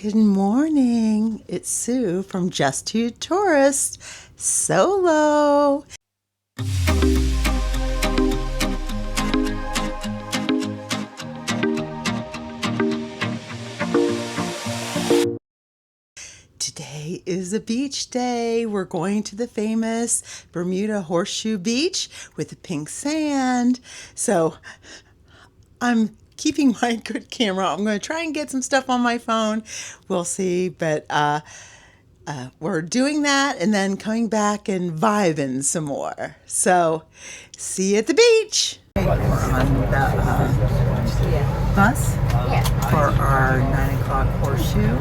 Good morning. It's Sue from Just Two Tourists Solo. Today is a beach day. We're going to the famous Bermuda Horseshoe Beach with the pink sand. So I'm keeping my good camera. I'm going to try and get some stuff on my phone. We'll see, but we're doing that and then coming back and vibing some more. So see you at the beach. We're on the bus for our 9 o'clock horseshoe.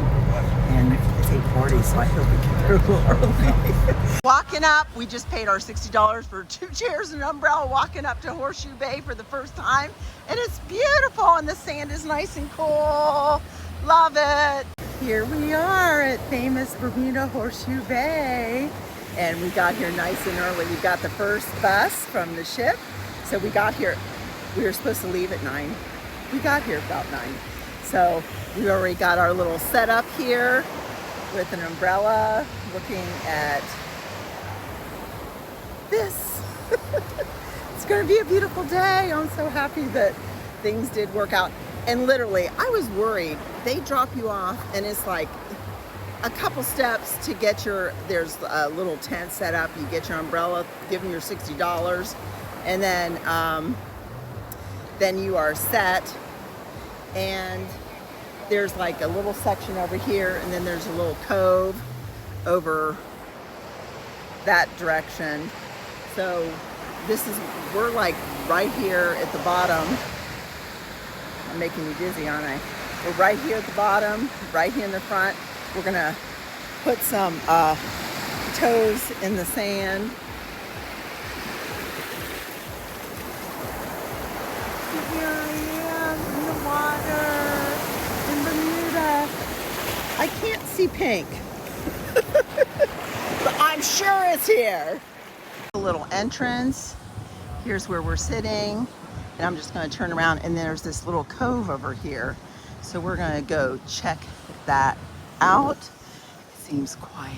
And it's 8:40, so I hope we can go a little early. Walking up, we just paid our $60 for 2 chairs and an umbrella, walking up to Horseshoe Bay for the first time. And it's beautiful, and the sand is nice and cool. Love it. Here we are at famous Bermuda Horseshoe Bay. And we got here nice and early. We got the first bus from the ship. So we got here, we were supposed to leave at 9. We got here about 9. So we already got our little setup here with an umbrella, looking at this. It's going to be a beautiful day. I'm so happy that things did work out. And literally, I was worried. They drop you off and it's like a couple steps to get there's a little tent set up. You get your umbrella, give them your $60, and then you are set. And there's like a little section over here, and then there's a little cove over that direction. So we're like right here at the bottom. I'm making you dizzy, aren't I? We're right here at the bottom, right here in the front. We're gonna put some toes in the sand. Here I am in the water in Bermuda. I can't see pink, but I'm sure it's here. A little entrance. Here's where we're sitting, and I'm just going to turn around, and there's this little cove over here. So we're going to go check that out. It seems quiet.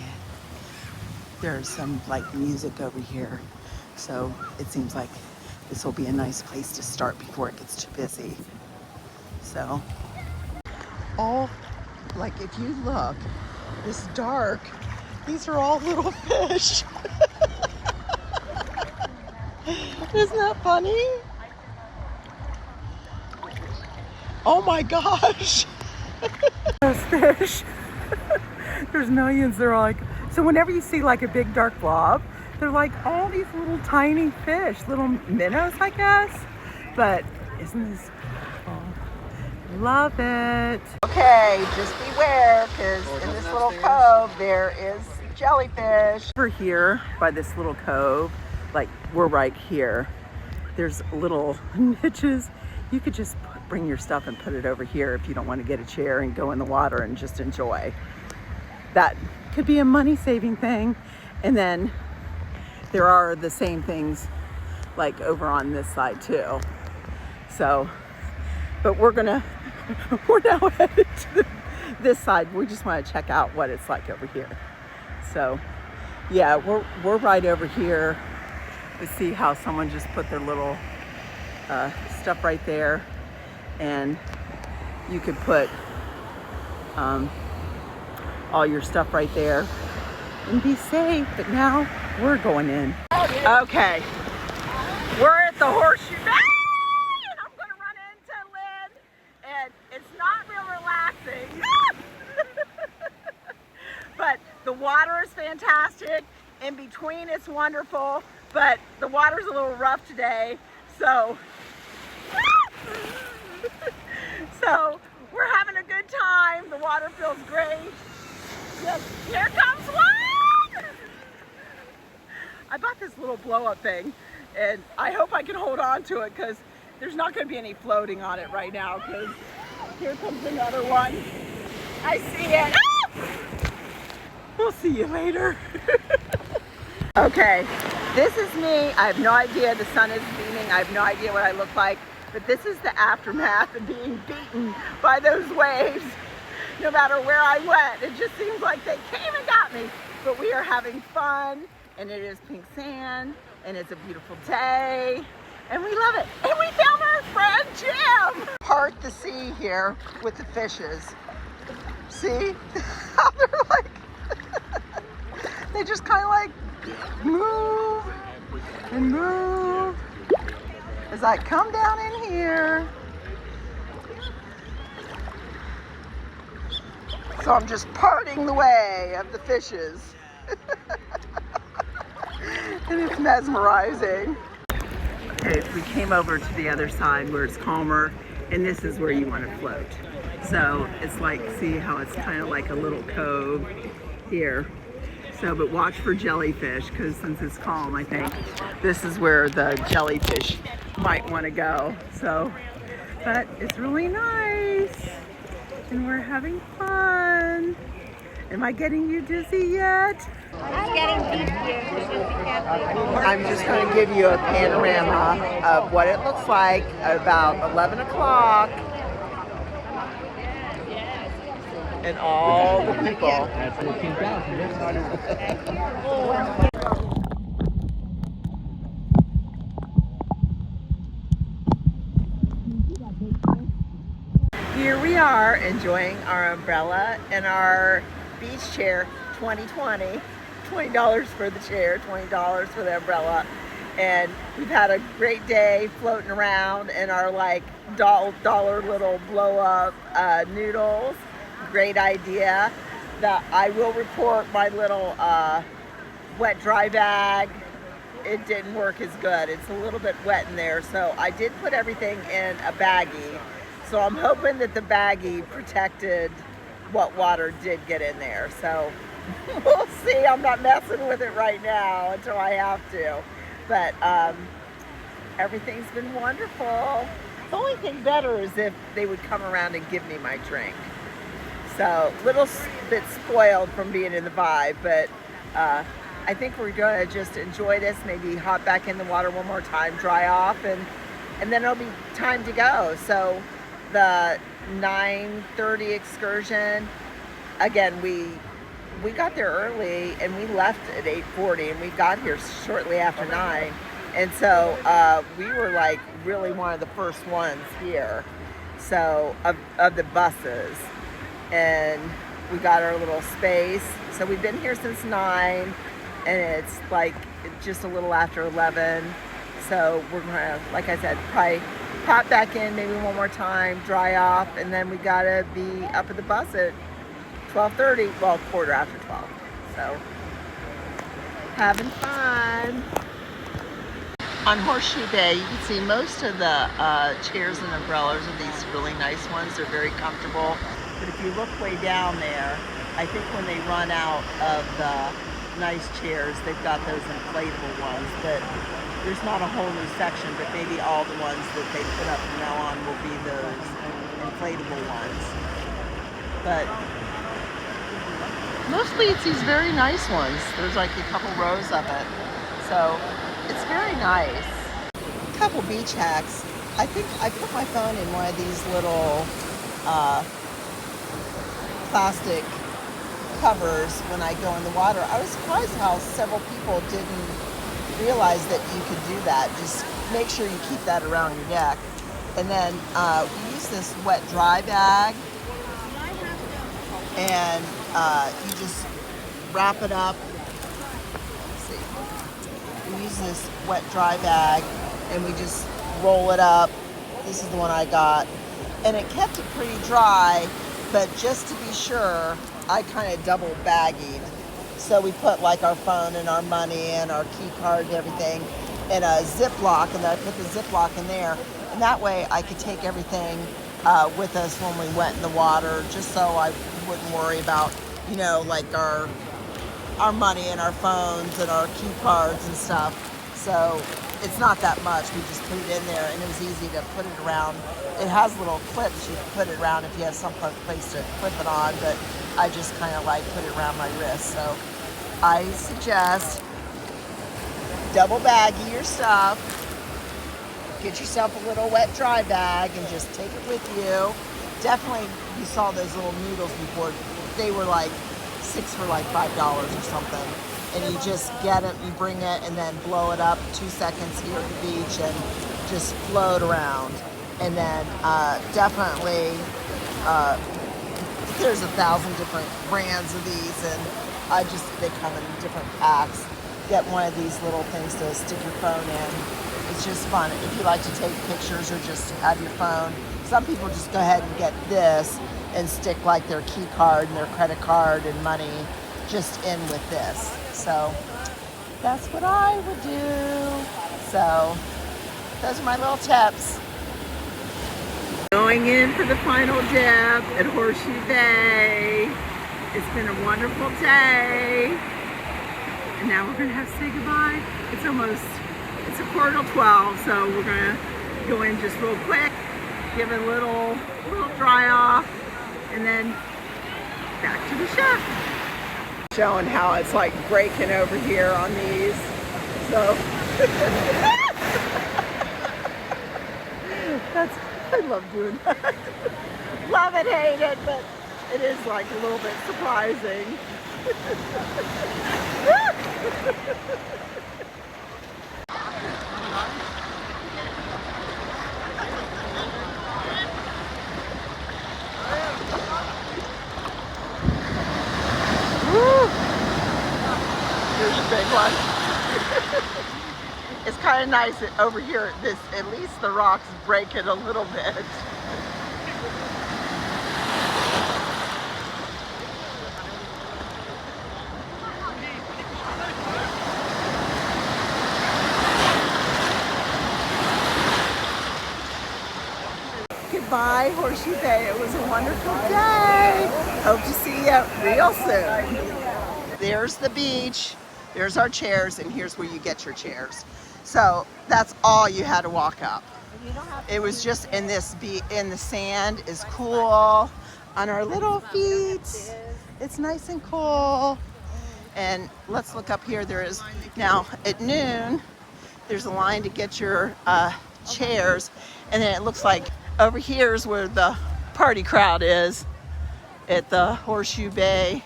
There's some like music over here, so it seems like this will be a nice place to start before it gets too busy. So, like if you look, this dark, these are all little fish. Isn't that funny? Oh my gosh. Those fish. There's millions. They're like, so whenever you see like a big dark blob, they're like all these little tiny fish, little minnows, I guess. But isn't this beautiful? Love it. Okay, just beware, because in this little cove there is jellyfish. Over here by this little cove, like we're right here, there's little niches. You could just bring your stuff and put it over here if you don't want to get a chair and go in the water and just enjoy. That could be a money-saving thing. And then there are the same things like over on this side too. So, but we're now headed to this side. We just want to check out what it's like over here. So yeah, we're right over here. To see how someone just put their little stuff right there, and you could put all your stuff right there and be safe. But now we're going in. Okay, we're at the Horseshoe Bay, and I'm gonna run into Lynn, and it's not real relaxing. But the water is fantastic. In between, it's wonderful, but the water's a little rough today, so we're having a good time. The water feels great. Yes, here comes one! I bought this little blow-up thing, and I hope I can hold on to it, because there's not going to be any floating on it right now, because here comes another one. I see it. Ah! We'll see you later. Okay, this is me. I have no idea. The sun is beaming. I have no idea what I look like, but this is the aftermath of being beaten by those waves. no matter where I went. It just seems like they came and got me. But we are having fun, and it is pink sand, and it's a beautiful day, and we love it. And we found our friend Jim. Part the sea here with the fishes. See how they're like, they just kind of like move and move as I come down in here. So I'm just parting the way of the fishes. And it's mesmerizing. Okay, we came over to the other side where it's calmer, and this is where you want to float. So it's like, see how it's kind of like a little cove here. So, but watch for jellyfish, because since it's calm, I think this is where the jellyfish might want to go. So, but it's really nice, and we're having fun. Am I getting you dizzy yet? I'm getting dizzy. I'm just going to give you a panorama of what it looks like at about 11 o'clock. And all the people. Here we are enjoying our umbrella and our beach chair. 2020, $20 for the chair, $20 for the umbrella. And we've had a great day floating around in our like dollar little blow up noodles. Great idea. That I will report my little wet dry bag. It didn't work as good. It's a little bit wet in there. So I did put everything in a baggie. So I'm hoping that the baggie protected what water did get in there. So we'll see. I'm not messing with it right now until I have to. But everything's been wonderful. The only thing better is if they would come around and give me my drink. So a little bit spoiled from being in the vibe, but I think we're gonna just enjoy this, maybe hop back in the water one more time, dry off, and then it'll be time to go. So the 9:30 excursion, again, we got there early and we left at 8:40 and we got here shortly after 9. And so we were like really one of the first ones here, so of the buses. And we got our little space. So we've been here since 9 and it's like just a little after 11. So we're gonna, like I said, probably pop back in maybe one more time, dry off, and then we gotta be up at the bus at 12:30, well, quarter after 12. So having fun. On Horseshoe Bay, you can see most of the chairs and umbrellas are these really nice ones. They're very comfortable. But if you look way down there, I think when they run out of the nice chairs, they've got those inflatable ones. But there's not a whole new section, but maybe all the ones that they put up from now on will be those inflatable ones. But mostly it's these very nice ones. There's like a couple rows of it. So it's very nice. A couple beach hacks. I think I put my phone in one of these little plastic covers when I go in the water. I was surprised how several people didn't realize that you could do that. Just make sure you keep that around your neck. And then we use this wet dry bag, and you just wrap it up. Let's see. We use this wet dry bag and we just roll it up. This is the one I got. And it kept it pretty dry, but just to be sure, I kind of double baggied. So we put like our phone and our money and our key card and everything in a Ziploc, and then I put the Ziploc in there. And that way I could take everything with us when we went in the water, just so I wouldn't worry about, you know, like our money and our phones and our key cards and stuff. So it's not that much. We just put it in there, and it was easy to put it around. It has little clips you can put it around if you have some place to clip it on, but I just kind of like put it around my wrist. So I suggest double baggy your stuff. Get yourself a little wet dry bag and just take it with you. definitely, you saw those little noodles before. They were like 6 for like $5 or something. And you just get it, you bring it, and then blow it up 2 seconds here at the beach and just float around. And then definitely, there's 1,000 different brands of these, and they come in different packs. Get one of these little things to stick your phone in. It's just fun if you like to take pictures or just have your phone. Some people just go ahead and get this and stick like their key card and their credit card and money just in with this. So that's what I would do. So those are my little tips. Going in for the final dip at Horseshoe Bay. It's been a wonderful day. And now we're gonna have to say goodbye. It's a 11:45, so we're gonna go in just real quick, give it a little dry off, and then back to the ship. Showing how it's like breaking over here on these. So I love doing that. Love it, hate it, but it is like a little bit surprising. Here's a big one. It's kind of nice that over here, at least the rocks break it a little bit. Goodbye, Horseshoe Bay. It was a wonderful day. Hope to see you real soon. There's the beach. There's our chairs, and here's where you get your chairs. So that's all you had to walk up. It was just in in the sand is cool on our little feet. It's nice and cool. And let's look up here. There is now at noon. There's a line to get your chairs, and then it looks like over here is where the party crowd is at the Horseshoe Bay.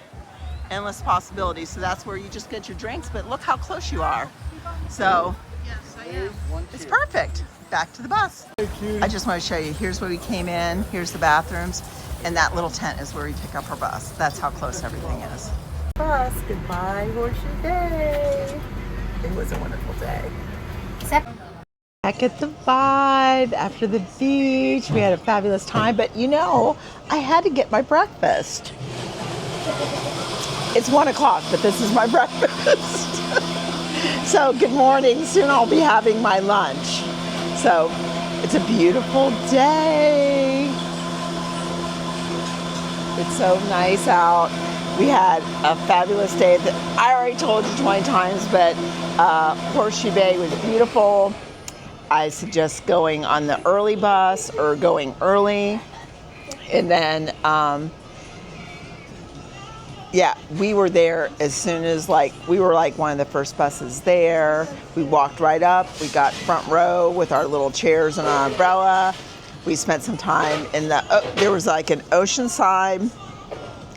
Endless possibilities. So that's where you just get your drinks, but look how close you are. So it's perfect. Back to the bus. I just want to show you. Here's where we came in. Here's the bathrooms. And that little tent is where we pick up our bus. That's how close everything is. Bus. Goodbye, Horseshoe Bay. It was a wonderful day. Back at the Vibe after the beach. We had a fabulous time, but you know, I had to get my breakfast. It's 1 o'clock, but this is my breakfast. So good morning. Soon I'll be having my lunch. So it's a beautiful day. It's so nice out. We had a fabulous day. I already told you 20 times, but Horseshoe Bay was beautiful. I suggest going on the early bus or going early. And then yeah, we were there as soon as we were one of the first buses there. We walked right up. We got front row with our little chairs and our umbrella. We spent some time in there was like an ocean side,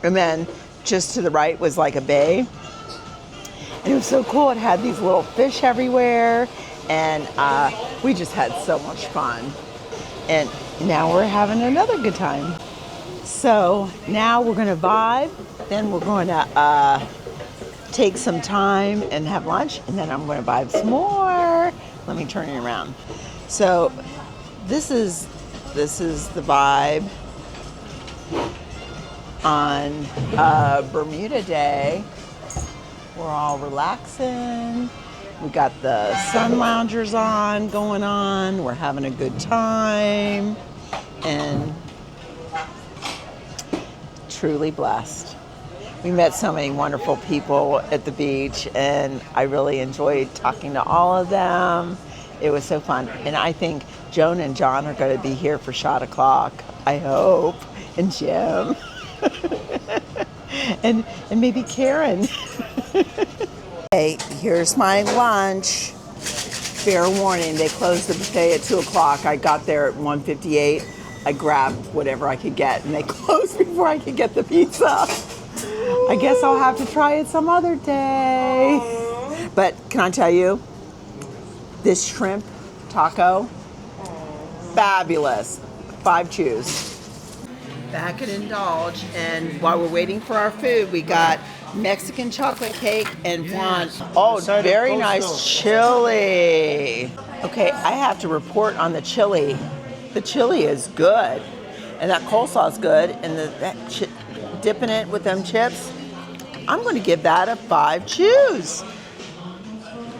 and then just to the right was like a bay. And it was so cool. It had these little fish everywhere, and we just had so much fun. And now we're having another good time. So now we're going to vibe, then we're going to take some time and have lunch, and then I'm going to vibe some more. Let me turn it around. So this is the vibe on Bermuda Day. We're all relaxing. We got the sun loungers going on. We're having a good time, and truly blessed. We met so many wonderful people at the beach, and I really enjoyed talking to all of them. It was so fun. And I think Joan and John are going to be here for shot o'clock, I hope, and Jim. and maybe Karen. Hey, here's my lunch. Fair warning, they closed the buffet at 2 o'clock. I got there at 1:58. I grabbed whatever I could get, and they closed before I could get the pizza. I guess I'll have to try it some other day. But can I tell you, this shrimp taco, fabulous. 5 chews. Back at Indulge, and while we're waiting for our food, we got Mexican chocolate cake and one. Oh, very nice chili. Okay, I have to report on the chili. The chili is good, and that coleslaw is good, and dipping it with them chips, I'm going to give that a 5 chews.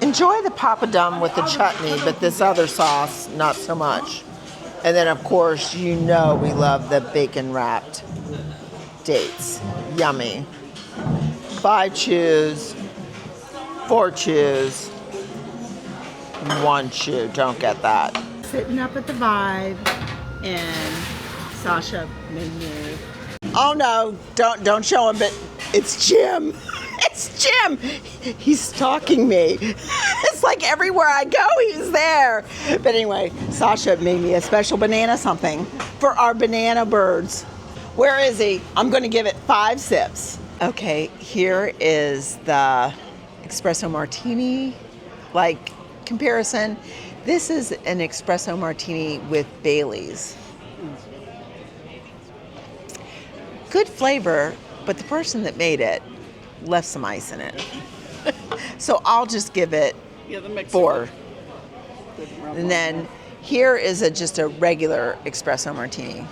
Enjoy the papadum with the chutney, but this other sauce, not so much. And then, of course, you know we love the bacon-wrapped dates. Yummy. 5 chews, 4 chews, 1 chew. Don't get that. Sitting up at the Vibe, and Sasha made me. Oh no! Don't show him, but it's Jim. It's Jim. He's stalking me. It's like everywhere I go, he's there. But anyway, Sasha made me a special banana something for our banana birds. Where is he? I'm going to give it 5 sips. Okay, here is the espresso martini, like comparison. This is an espresso martini with Bailey's. Good flavor, but the person that made it left some ice in it. So I'll just give it 4. And then here is just a regular espresso martini.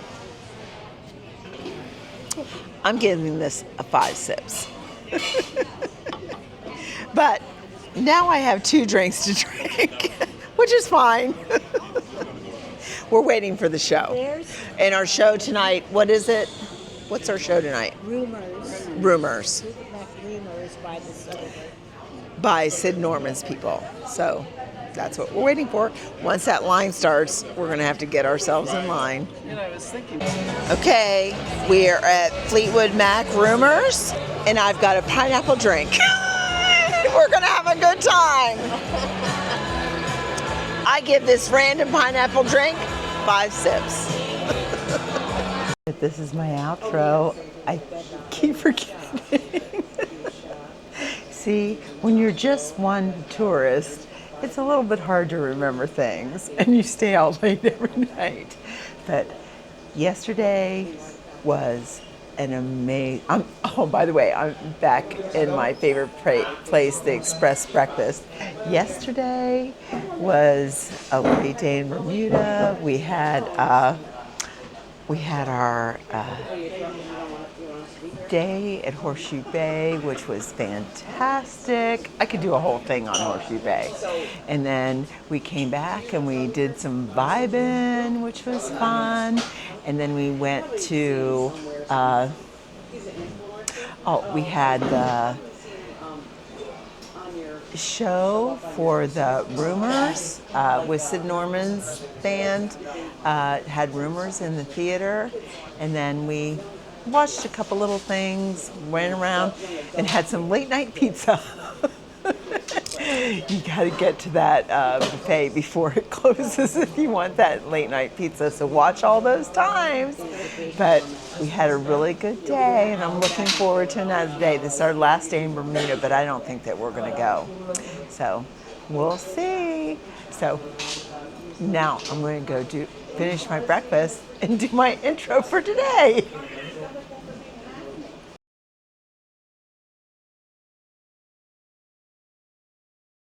I'm giving this a 5 sips. But now I have 2 drinks to drink, which is fine. We're waiting for the show. And our show tonight, what is it? What's our show tonight? Rumors. Rumors. Rumors by the Southern. By Sid Norman's people. So that's what we're waiting for. Once that line starts, we're going to have to get ourselves in line. You know, I was thinking. Okay, we're at Fleetwood Mac Rumors, and I've got a pineapple drink. We're going to have a good time. I give this random pineapple drink 5 sips. This is my outro. I keep forgetting. See, when you're just one tourist, it's a little bit hard to remember things, and you stay out late every night. But yesterday was an amazing. Oh, by the way, I'm back in my favorite place, the Express Breakfast. Yesterday was a great day in Bermuda. We had our day at Horseshoe Bay, which was fantastic. I could do a whole thing on Horseshoe Bay. And then we came back and we did some vibing, which was fun. And then we went to, we had the show for the Rumors with Sid Norman's band. Had Rumors in the theater, and then we watched a couple little things, ran around, and had some late night pizza. You got to get to that buffet before it closes if you want that late night pizza. So watch all those times. But we had a really good day, and I'm looking forward to another day. This is our last day in Bermuda, but I don't think that we're going to go. So we'll see. So now I'm going to go finish my breakfast and do my intro for today.